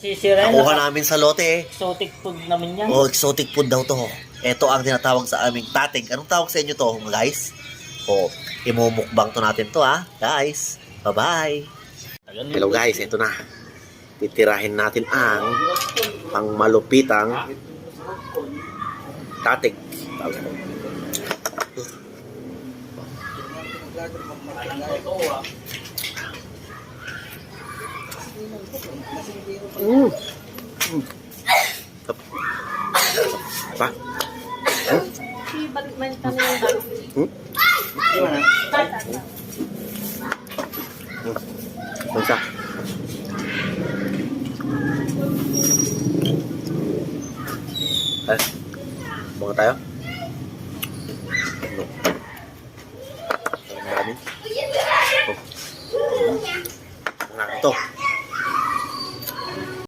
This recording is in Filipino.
Sisira Nakuha namin sa lote eh. exotic food namin yan. Oh, exotic food daw to. Ito ang tinatawag sa aming tating. Anong tawag sa inyo to, guys? Oh, imumukbang to natin to ha, guys. Bye-bye. Hello guys, ito na. Titirahin natin ang pangmalupitang tating. Pa? Balik man kami yung bago. Basta. Bunga tayo?